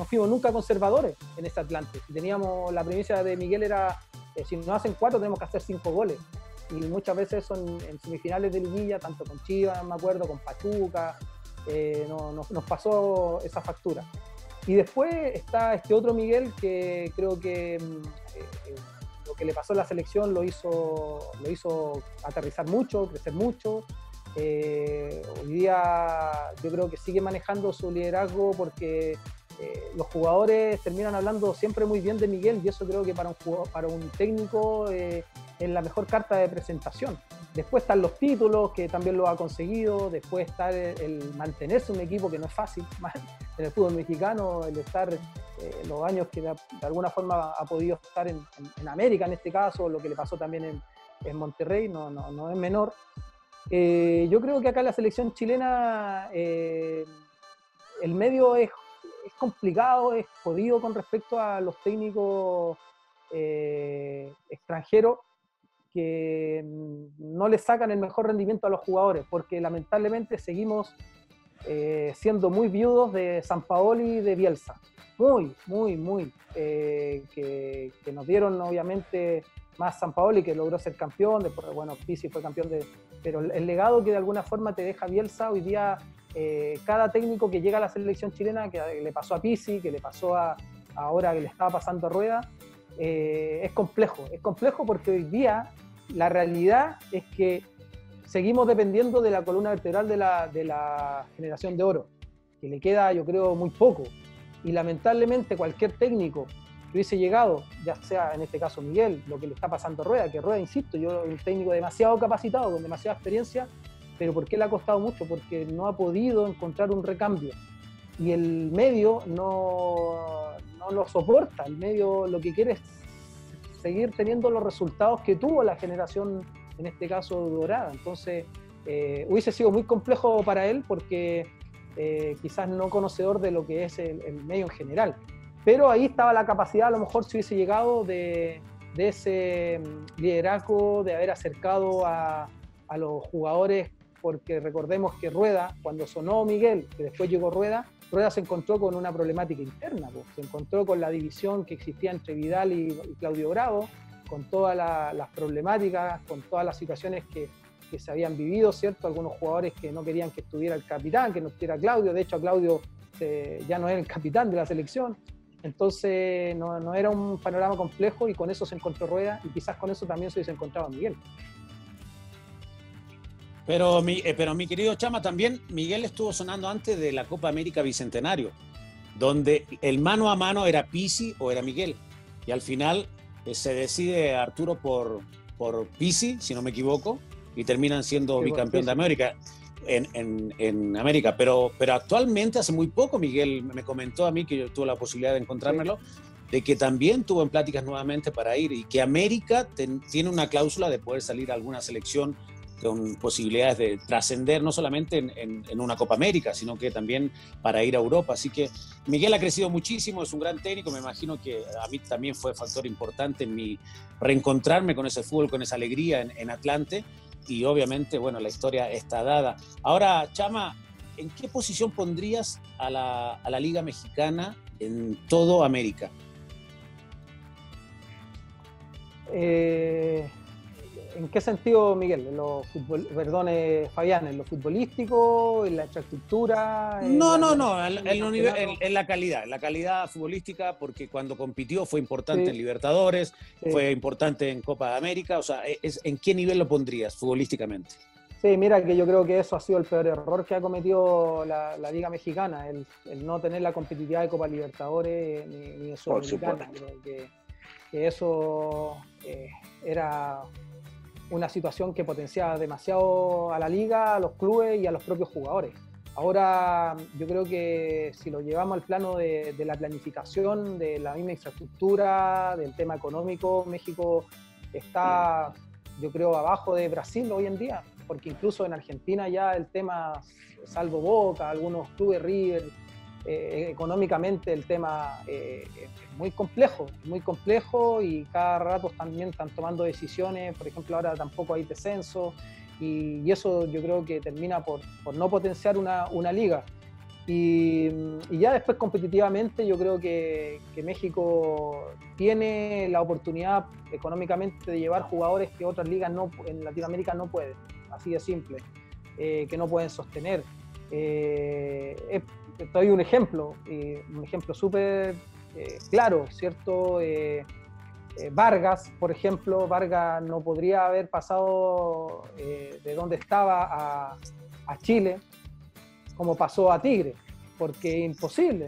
F: fuimos nunca conservadores en ese Atlántico. Teníamos la premisa de Miguel era, si nos hacen 4 tenemos que hacer 5 goles. Y muchas veces son en semifinales de liguilla, tanto con Chivas, me acuerdo, con Pachuca, nos pasó esa factura. Y después está este otro Miguel que creo que lo que le pasó a la selección lo hizo aterrizar mucho, crecer mucho. Hoy día yo creo que sigue manejando su liderazgo porque los jugadores terminan hablando siempre muy bien de Miguel, y eso creo que para un técnico es la mejor carta de presentación. Después están los títulos, que también lo ha conseguido. Después está el mantenerse un equipo, que no es fácil en el fútbol mexicano, el estar los años que de alguna forma ha podido estar en América, en este caso, lo que le pasó también en Monterrey, no es menor. Yo creo que acá en la selección chilena el medio es complicado, es jodido con respecto a los técnicos extranjeros, que no le sacan el mejor rendimiento a los jugadores, porque lamentablemente seguimos siendo muy viudos de Sampaoli y de Bielsa. Muy, que nos dieron obviamente más Sampaoli, que logró ser campeón, después, bueno, Pizzi fue campeón pero el legado que de alguna forma te deja Bielsa hoy día, cada técnico que llega a la selección chilena, que le pasó a Pizzi, que le pasó ahora que le estaba pasando a Rueda, es complejo porque hoy día la realidad es que seguimos dependiendo de la columna vertebral de la generación de oro, que le queda, yo creo, muy poco. Y lamentablemente cualquier técnico que hubiese llegado, ya sea en este caso Miguel, lo que le está pasando a Rueda, que Rueda, insisto, yo un técnico demasiado capacitado, con demasiada experiencia, pero ¿por qué le ha costado mucho? Porque no ha podido encontrar un recambio. Y el medio no lo soporta. El medio lo que quiere es seguir teniendo los resultados que tuvo la generación, en este caso dorada. Entonces, hubiese sido muy complejo para él porque quizás no conocedor de lo que es el medio en general. Pero ahí estaba la capacidad, a lo mejor si hubiese llegado de ese liderazgo, de haber acercado a los jugadores, porque recordemos que Rueda, cuando sonó Miguel, que después llegó Rueda se encontró con una problemática interna, pues. Se encontró con la división que existía entre Vidal y Claudio Bravo, con todas las problemáticas, con todas las situaciones que que se habían vivido, ¿cierto? Algunos jugadores que no querían que estuviera el capitán, que no estuviera Claudio. De hecho, a Claudio ya no era el capitán de la selección. Entonces, no era un panorama complejo y con eso se encontró Rueda y quizás con eso también se hubiese encontrado Miguel.
D: Pero mi querido Chama, también Miguel estuvo sonando antes de la Copa América Bicentenario, donde el mano a mano era Pizzi o era Miguel. Y al final se decide Arturo por Pizzi, si no me equivoco, y terminan siendo
F: Sí,
D: bicampeón
F: sí.
D: de América en América. Pero actualmente, hace muy poco, Miguel me comentó a mí, que yo tuve la posibilidad de encontrármelo, de que también tuvo en pláticas nuevamente para ir y que América tiene una cláusula de poder salir a alguna selección con posibilidades de trascender no solamente en una Copa América, sino que también para ir a Europa. Así que Miguel ha crecido muchísimo, es un gran técnico, me imagino que a mí también fue factor importante en mi reencontrarme con ese fútbol, con esa alegría en Atlante, y obviamente, bueno, la historia está dada. Ahora, Chama, ¿en qué posición pondrías a la Liga Mexicana en todo América?
F: ¿En qué sentido, Miguel? Fabián, ¿en lo futbolístico, en la infraestructura?
D: No, en la calidad futbolística, porque cuando compitió fue importante en Libertadores, fue importante en Copa de América, o sea, ¿en qué nivel lo pondrías futbolísticamente?
F: Sí, mira que yo creo que eso ha sido el peor error que ha cometido la Liga Mexicana, el no tener la competitividad de Copa Libertadores ni de Sudamericana. Creo que eso era una situación que potenciaba demasiado a la liga, a los clubes y a los propios jugadores. Ahora yo creo que si lo llevamos al plano de la planificación, de la misma infraestructura, del tema económico, México está, yo creo, abajo de Brasil hoy en día, porque incluso en Argentina ya el tema, salvo Boca, algunos clubes, River, económicamente el tema es muy complejo y cada rato también están tomando decisiones. Por ejemplo, ahora tampoco hay descenso y eso yo creo que termina por no potenciar una liga. Y ya después competitivamente yo creo que México tiene la oportunidad económicamente de llevar jugadores que otras ligas en Latinoamérica no pueden, así de simple, que no pueden sostener. Te doy un ejemplo súper claro, ¿cierto? Vargas, por ejemplo, Vargas no podría haber pasado de donde estaba a Chile como pasó a Tigre, porque es imposible,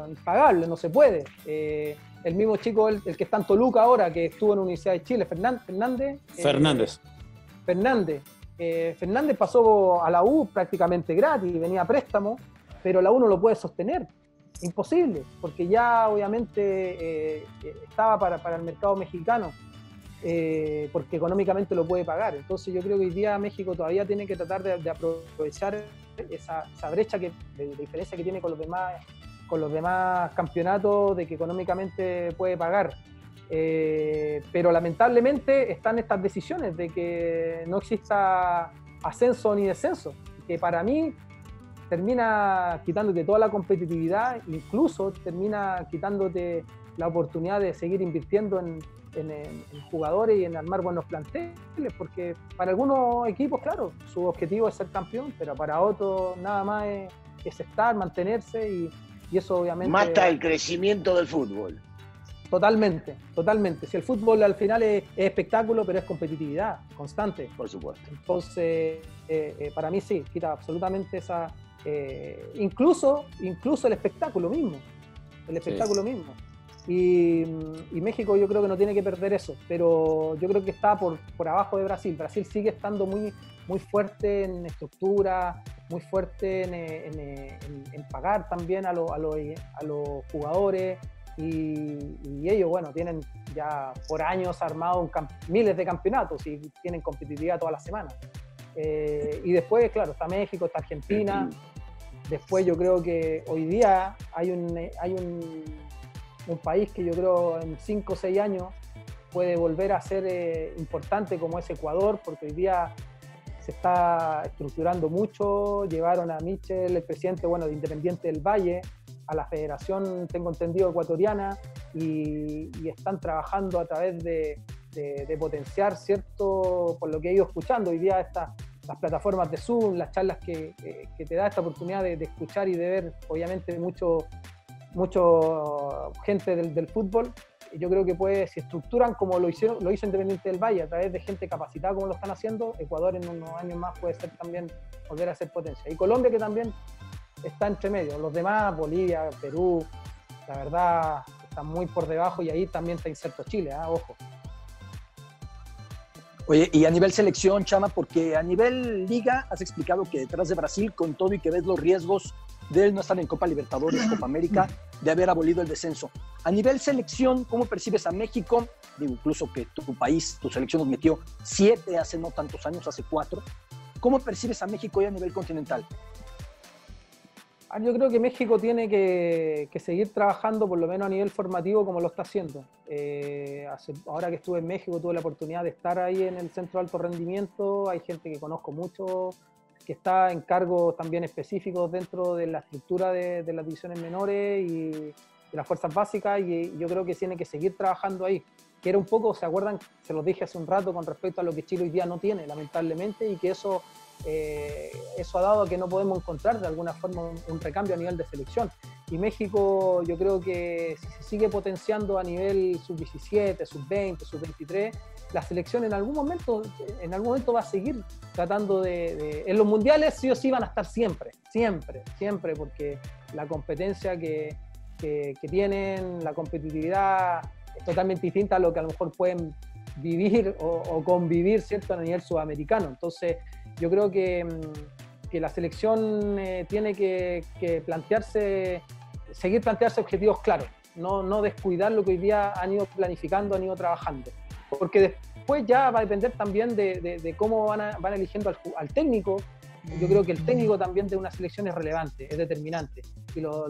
F: impagable, no se puede. El mismo chico, el que está en Toluca ahora, que estuvo en la Universidad de Chile, Fernández pasó a la U prácticamente gratis, venía a préstamo, pero la U no lo puede sostener. Imposible, porque ya obviamente estaba para el mercado mexicano, porque económicamente lo puede pagar. Entonces yo creo que hoy día México todavía tiene que tratar de aprovechar esa brecha de diferencia que tiene con los demás campeonatos, de que económicamente puede pagar. Pero lamentablemente están estas decisiones de que no exista ascenso ni descenso, que para mí termina quitándote toda la competitividad, incluso termina quitándote la oportunidad de seguir invirtiendo en jugadores y en armar buenos planteles, porque para algunos equipos, claro, su objetivo es ser campeón, pero para otros nada más es estar, mantenerse y eso obviamente...
E: Mata el crecimiento del fútbol.
F: Totalmente. Si el fútbol al final es espectáculo, pero es competitividad constante.
E: Por supuesto.
F: Entonces, para mí sí, quita absolutamente esa... incluso el espectáculo mismo. Mismo. Y México yo creo que no tiene que perder eso, pero yo creo que está por abajo de Brasil. Brasil sigue estando muy, muy fuerte en estructura, muy fuerte en pagar también a los jugadores. Y ellos, bueno, tienen ya por años armado miles de campeonatos y tienen competitividad todas las semanas. Y después, claro, está México, está Argentina. Después yo creo que hoy día hay un país que yo creo en 5 o 6 años puede volver a ser importante, como es Ecuador, porque hoy día se está estructurando mucho. Llevaron a Michel, el presidente, bueno, de Independiente del Valle, a la federación, tengo entendido, ecuatoriana, y están trabajando a través de de potenciar, ¿cierto? Por lo que he ido escuchando hoy día, las plataformas de Zoom, las charlas que te da esta oportunidad de escuchar y de ver, obviamente, mucho gente del fútbol. Yo creo que si estructuran como lo hizo Independiente del Valle, a través de gente capacitada como lo están haciendo, Ecuador en unos años más puede ser también, volver a ser potencia. Y Colombia, que también está entre medio. Los demás, Bolivia, Perú, la verdad, están muy por debajo, y ahí también está inserto Chile, ojo.
C: Oye, y a nivel selección, Chama, porque a nivel liga has explicado que detrás de Brasil, con todo y que ves los riesgos de él no estar en Copa Libertadores, Copa América, de haber abolido el descenso. A nivel selección, ¿cómo percibes a México? Digo, incluso que tu país, tu selección nos metió 7 hace no tantos años, hace 4. ¿Cómo percibes a México hoy a nivel continental?
F: Yo creo que México tiene que seguir trabajando, por lo menos a nivel formativo, como lo está haciendo. Ahora que estuve en México, tuve la oportunidad de estar ahí en el Centro de Alto Rendimiento. Hay gente que conozco mucho, que está en cargos también específicos dentro de la estructura de las divisiones menores y de las fuerzas básicas, y yo creo que tiene que seguir trabajando ahí. Que era un poco, ¿se acuerdan? Se los dije hace un rato con respecto a lo que Chile hoy día no tiene, lamentablemente, y que eso ha dado a que no podemos encontrar de alguna forma un recambio a nivel de selección. Y México, yo creo que si se sigue potenciando a nivel sub-17, sub-20, sub-23, la selección en algún momento va a seguir tratando en los mundiales sí o sí van a estar siempre, porque la competencia que tienen, la competitividad es totalmente distinta a lo que a lo mejor pueden vivir o convivir, ¿cierto?, a nivel sudamericano. Entonces, yo creo que la selección tiene que seguir plantearse objetivos claros, no descuidar lo que hoy día han ido planificando, han ido trabajando, porque después ya va a depender también de cómo van eligiendo al técnico. Yo creo que el técnico también de una selección es relevante, es determinante, y lo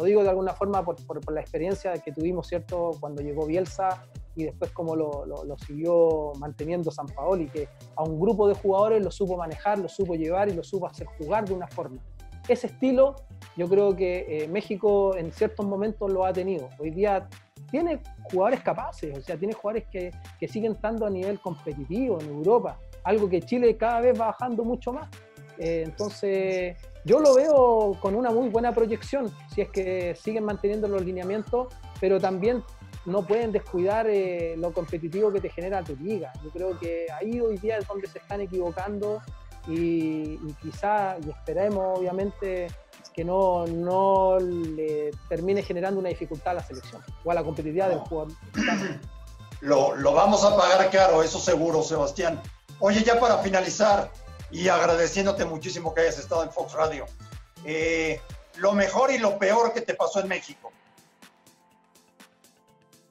F: digo de alguna forma por la experiencia que tuvimos, ¿cierto?, cuando llegó Bielsa, y después cómo lo siguió manteniendo Sampaoli, que a un grupo de jugadores lo supo manejar, lo supo llevar y lo supo hacer jugar de una forma. Ese estilo, yo creo que México en ciertos momentos lo ha tenido. Hoy día tiene jugadores capaces, o sea, tiene jugadores que siguen estando a nivel competitivo en Europa, algo que Chile cada vez va bajando mucho más. Entonces, yo lo veo con una muy buena proyección, si es que siguen manteniendo los lineamientos, pero también no pueden descuidar lo competitivo que te genera tu liga. Yo creo que ahí hoy día es donde se están equivocando, y quizá, y esperemos obviamente, que no le termine generando una dificultad a la selección o a la competitividad del jugador.
B: Lo vamos a pagar caro, eso seguro, Sebastián. Oye, ya para finalizar, y agradeciéndote muchísimo que hayas estado en Fox Radio, lo mejor y lo peor que te pasó en México.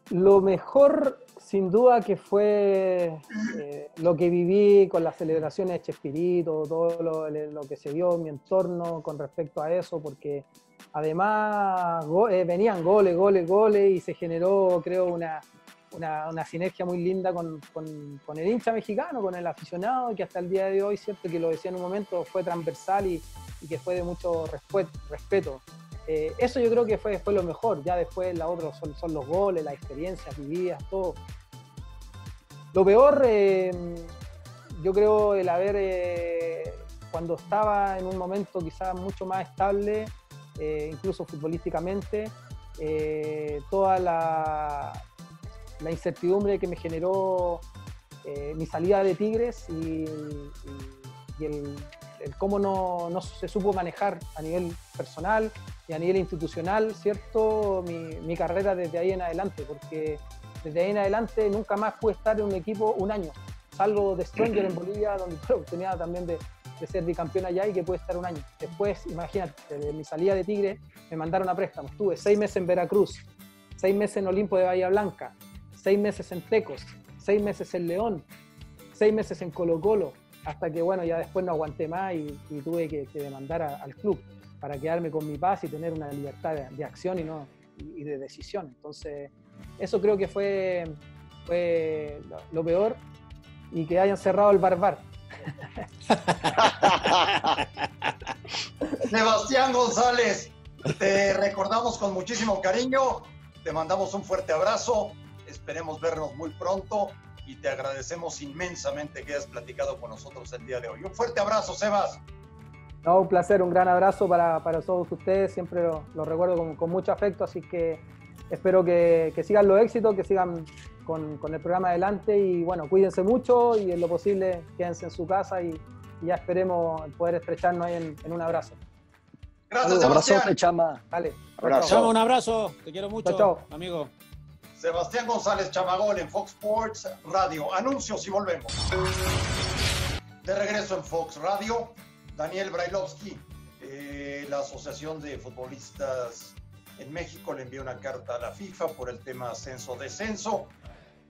F: Lo mejor, sin duda, que fue lo que viví con las celebraciones de Chespirito, todo lo que se dio en mi entorno con respecto a eso, porque además venían goles, y se generó, creo, una sinergia muy linda con el hincha mexicano, con el aficionado, que hasta el día de hoy, cierto, que lo decía en un momento, fue transversal y que fue de mucho respeto. Eso yo creo que fue lo mejor. Ya después la otra son los goles, las experiencias vividas, todo. Lo peor, yo creo, el haber, cuando estaba en un momento quizás mucho más estable, incluso futbolísticamente, toda la incertidumbre que me generó mi salida de Tigres y el cómo no se supo manejar a nivel personal y a nivel institucional, ¿cierto?, mi carrera desde ahí en adelante, porque desde ahí en adelante nunca más pude estar en un equipo un año, salvo de Stranger en Bolivia, donde tuve la oportunidad también de ser bicampeón allá y que pude estar un año. Después, imagínate, de mi salida de Tigre me mandaron a préstamo. Estuve 6 meses en Veracruz, 6 meses en Olimpo de Bahía Blanca, 6 meses en Tecos, 6 meses en León, 6 meses en Colo-Colo, hasta que, bueno, ya después no aguanté más y tuve que demandar al club para quedarme con mi paz y tener una libertad de acción y de decisión. Entonces, eso creo que fue lo peor, y que hayan cerrado el bar.
B: Sebastián González, te recordamos con muchísimo cariño, te mandamos un fuerte abrazo, esperemos vernos muy pronto y te agradecemos inmensamente que hayas platicado con nosotros el día de hoy. Un fuerte abrazo, Sebas.
F: No, un placer, un gran abrazo para todos ustedes, siempre lo recuerdo con mucho afecto, así que espero que sigan los éxitos, que sigan con el programa adelante y bueno, cuídense mucho y en lo posible quédense en su casa y ya esperemos poder estrecharnos ahí en un abrazo.
B: Gracias,
C: Abrazo,
B: Sebastián.
C: Chama.
F: Dale,
E: Abrazo.
D: Chama, un abrazo, te quiero mucho,
F: Chao.
D: amigo.
B: Sebastián González Chamagol en Fox Sports Radio. Anuncios y volvemos. De regreso en Fox Radio, Daniel Brailovsky, la Asociación de Futbolistas en México le envió una carta a la FIFA por el tema ascenso-descenso.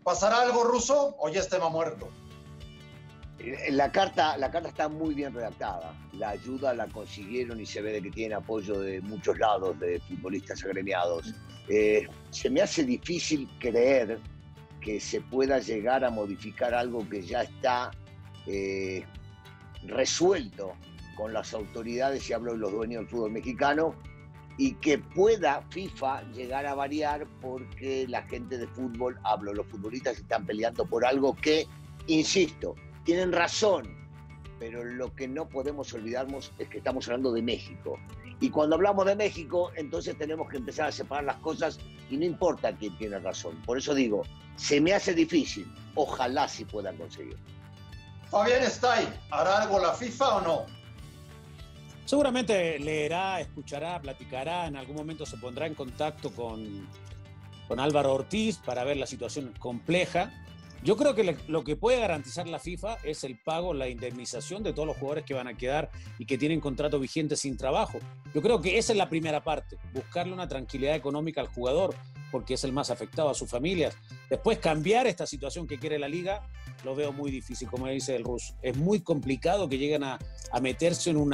B: ¿Pasará algo, Russo, o ya es tema muerto?
E: La carta está muy bien redactada. La ayuda la consiguieron y se ve de que tiene apoyo de muchos lados de futbolistas agremiados. Se me hace difícil creer que se pueda llegar a modificar algo que ya está resuelto con las autoridades, y hablo de los dueños del fútbol mexicano, y que pueda FIFA llegar a variar porque la gente de fútbol, los futbolistas están peleando por algo que, insisto, tienen razón, pero lo que no podemos olvidarnos es que estamos hablando de México. Y cuando hablamos de México, entonces tenemos que empezar a separar las cosas y no importa quién tiene razón. Por eso digo, se me hace difícil, ojalá sí puedan conseguir.
B: Fabián Stay, ¿hará algo la FIFA o no?
D: Seguramente leerá, escuchará, platicará, en algún momento se pondrá en contacto con Álvaro Ortiz para ver la situación compleja. Yo creo que lo que puede garantizar la FIFA es el pago, la indemnización de todos los jugadores que van a quedar y que tienen contrato vigente sin trabajo. Yo creo que esa es la primera parte, buscarle una tranquilidad económica al jugador, porque es el más afectado, a sus familias. Después cambiar esta situación que quiere la Liga, lo veo muy difícil, como dice el Ruso. Es muy complicado que lleguen a meterse en un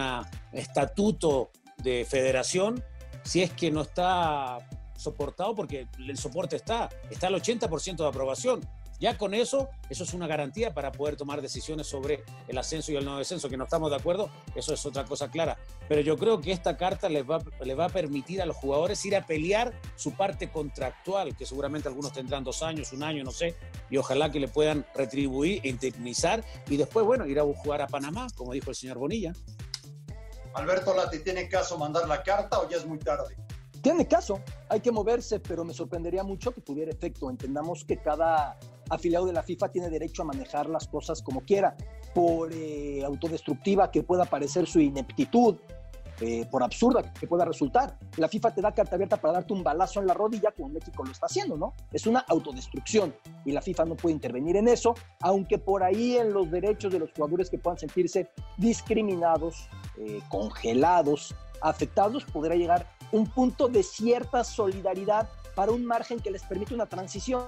D: estatuto de federación si es que no está soportado, porque el soporte está al 80% de aprobación. Ya con eso es una garantía para poder tomar decisiones sobre el ascenso y el no descenso. Que no estamos de acuerdo, eso es otra cosa clara. Pero yo creo que esta carta les va a permitir a los jugadores ir a pelear su parte contractual, que seguramente algunos tendrán 2 años, 1 año, no sé, y ojalá que le puedan retribuir, indemnizar, y después, bueno, ir a jugar a Panamá, como dijo el señor Bonilla.
B: Alberto Lati, ¿tiene caso mandar la carta o ya es muy tarde?
C: Tiene caso, hay que moverse, pero me sorprendería mucho que tuviera efecto. Entendamos que cada afiliado de la FIFA tiene derecho a manejar las cosas como quiera, por autodestructiva que pueda parecer su ineptitud, por absurda que pueda resultar. La FIFA te da carta abierta para darte un balazo en la rodilla, como México lo está haciendo, ¿no? Es una autodestrucción y la FIFA no puede intervenir en eso, aunque por ahí en los derechos de los jugadores que puedan sentirse discriminados, congelados, afectados, podrá llegar un punto de cierta solidaridad para un margen que les permite una transición.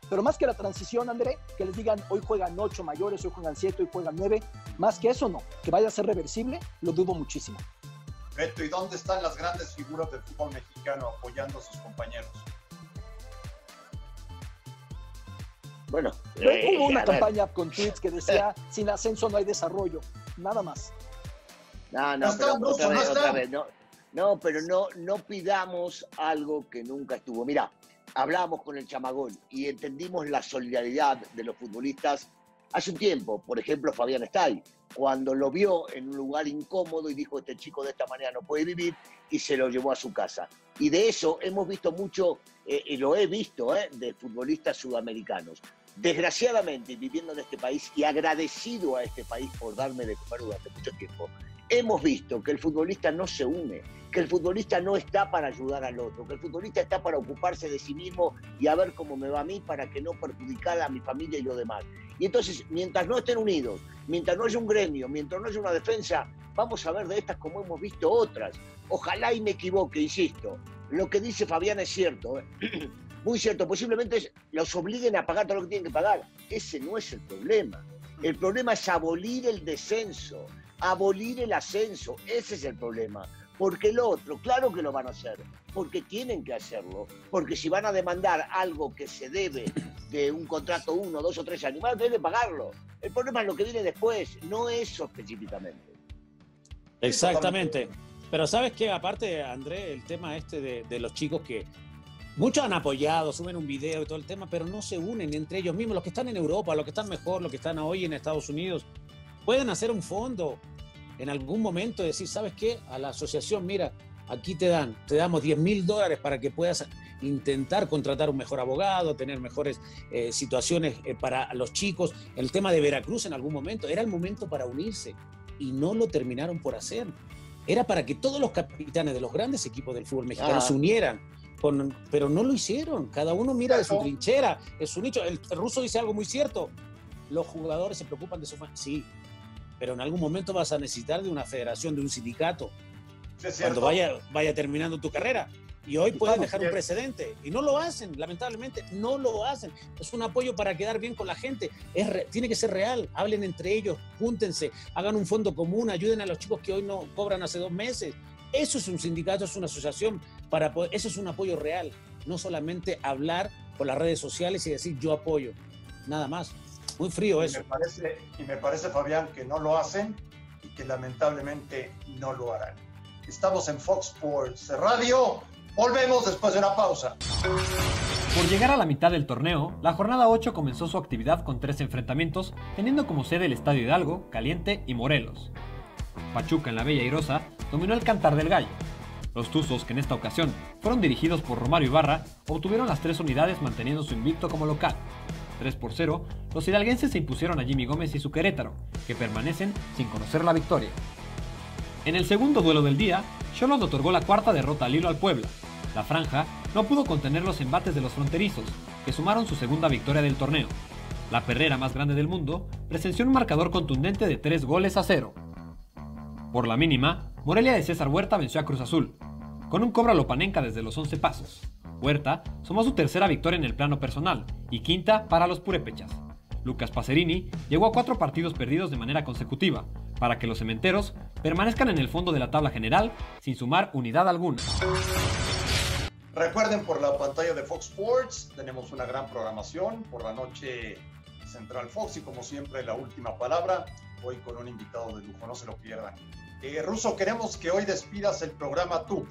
C: Pero más que la transición, André, que les digan hoy juegan 8 mayores, hoy juegan 7, hoy juegan 9, más que eso no, que vaya a ser reversible, lo dudo muchísimo.
B: Beto, ¿y dónde están las grandes figuras del fútbol mexicano apoyando a sus compañeros?
E: Bueno,
C: hubo una campaña con tweets que decía sin ascenso no hay desarrollo, nada más.
E: No, pero otra vez, no, pero no pidamos algo que nunca estuvo. Mirá, hablamos con el Chamagol y entendimos la solidaridad de los futbolistas hace un tiempo. Por ejemplo, Fabián Stay, cuando lo vio en un lugar incómodo y dijo, este chico de esta manera no puede vivir, y se lo llevó a su casa. Y de eso hemos visto mucho, y lo he visto, de futbolistas sudamericanos. Desgraciadamente, viviendo en este país y agradecido a este país por darme de comer durante mucho tiempo, hemos visto que el futbolista no se une, que el futbolista no está para ayudar al otro, que el futbolista está para ocuparse de sí mismo y a ver cómo me va a mí para que no perjudicar a mi familia y lo demás. Y entonces, mientras no estén unidos, mientras no haya un gremio, mientras no haya una defensa, vamos a ver de estas como hemos visto otras. Ojalá y me equivoque, insisto. Lo que dice Fabián es cierto, muy cierto. Posiblemente los obliguen a pagar todo lo que tienen que pagar. Ese no es el problema. El problema es abolir el descenso, abolir el ascenso. Ese es el problema. Porque el otro, claro que lo van a hacer, porque tienen que hacerlo, porque si van a demandar algo que se debe de un contrato 1, 2 o 3 años, van a tener que pagarlo. El problema es lo que viene después, no eso específicamente.
D: Exactamente. Pero ¿sabes qué? Aparte, André, el tema de los chicos que Muchos han apoyado, suben un video y todo el tema, pero no se unen entre ellos mismos. Los que están en Europa, los que están mejor, los que están hoy en Estados Unidos, pueden hacer un fondo en algún momento, decir, ¿sabes qué? A la asociación, mira, aquí te damos $10,000 para que puedas intentar contratar un mejor abogado, tener mejores situaciones para los chicos. El tema de Veracruz en algún momento, era el momento para unirse y no lo terminaron por hacer. Era para que todos los capitanes de los grandes equipos del fútbol mexicano se unieran, pero no lo hicieron. Cada uno mira de su trinchera, es su nicho. El ruso dice algo muy cierto. Los jugadores se preocupan de su familia. Sí, pero en algún momento vas a necesitar de una federación, de un sindicato, cuando vaya terminando tu carrera. Y hoy puedes dejar un precedente. Y no lo hacen, lamentablemente, no lo hacen. Es un apoyo para quedar bien con la gente. Tiene que ser real. Hablen entre ellos, júntense, hagan un fondo común, ayuden a los chicos que hoy no cobran hace 2 meses. Eso es un sindicato, es una asociación. Eso es un apoyo real. No solamente hablar por las redes sociales y decir yo apoyo. Nada más. Muy frío eso.
B: Me parece, Fabián, que no lo hacen y que lamentablemente no lo harán. Estamos en Fox Sports Radio. Volvemos después de una pausa.
G: Por llegar a la mitad del torneo, la jornada 8 comenzó su actividad con 3 enfrentamientos, teniendo como sede el Estadio Hidalgo, Caliente y Morelos. Pachuca, en la Bella Airosa, dominó el Cantar del Gallo. Los Tuzos, que en esta ocasión fueron dirigidos por Romario Ibarra, obtuvieron las 3 unidades manteniendo su invicto como local. 3-0, los hidalguenses se impusieron a Jimmy Gómez y su Querétaro, que permanecen sin conocer la victoria. En el segundo duelo del día, Xolos le otorgó la 4ª derrota al hilo al Puebla. La franja no pudo contener los embates de los fronterizos, que sumaron su segunda victoria del torneo. La perrera más grande del mundo presenció un marcador contundente de 3-0. Por la mínima, Morelia de César Huerta venció a Cruz Azul, con un cobro a Lopanenca desde los 11 pasos. Huerta sumó su 3ª victoria en el plano personal y 5ª para los purépechas. Lucas Pacerini llegó a 4 partidos perdidos de manera consecutiva, para que los cementeros permanezcan en el fondo de la tabla general sin sumar unidad alguna.
B: Recuerden, por la pantalla de Fox Sports tenemos una gran programación. Por la noche, Central Fox, y como siempre, la última palabra, hoy con un invitado de lujo, no se lo pierdan. Ruso, queremos que hoy despidas el programa tú.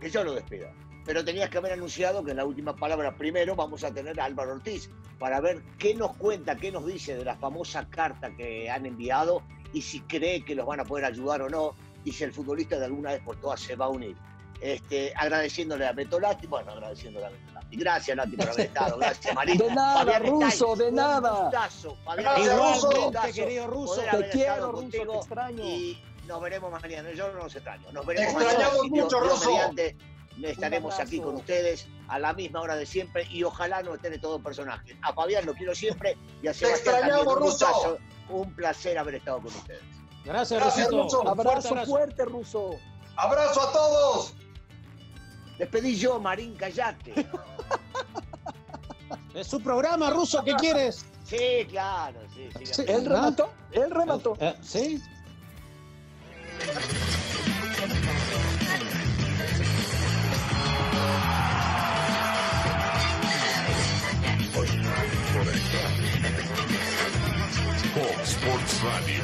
E: Que yo lo despida. Pero tenías que haber anunciado que en la última palabra primero vamos a tener a Álvaro Ortiz para ver qué nos cuenta, qué nos dice de la famosa carta que han enviado y si cree que los van a poder ayudar o no, y si el futbolista de alguna vez por todas se va a unir. Agradeciéndole a Beto Lati, agradeciéndole a Beto Lati. Gracias, Lati, por haber estado. Gracias, Marita.
C: De nada,
E: Fabián
C: Ruso, de nada.
E: Un gustazo, Fabián.
D: Igualmente, querido Ruso.
C: Te quiero, Ruso, te extraño.
E: Y nos veremos mañana. Yo no los extraño. Nos veremos
B: mañana. Te extrañamos mucho, Ruso.
E: Estaremos aquí con ustedes a la misma hora de siempre y ojalá no estén de todo personaje. A Fabián lo quiero siempre y a Sebastián también. Un gustazo, un placer haber estado con ustedes.
D: Gracias, Rusito.
C: Abrazo fuerte, Ruso.
B: Abrazo a todos.
E: Despedí yo, Marín, callate.
D: Es su programa, Ruso, ¿qué quieres?
E: Sí, claro, sí.
C: Él remató.
D: Sí.
H: Fox Sports Radio.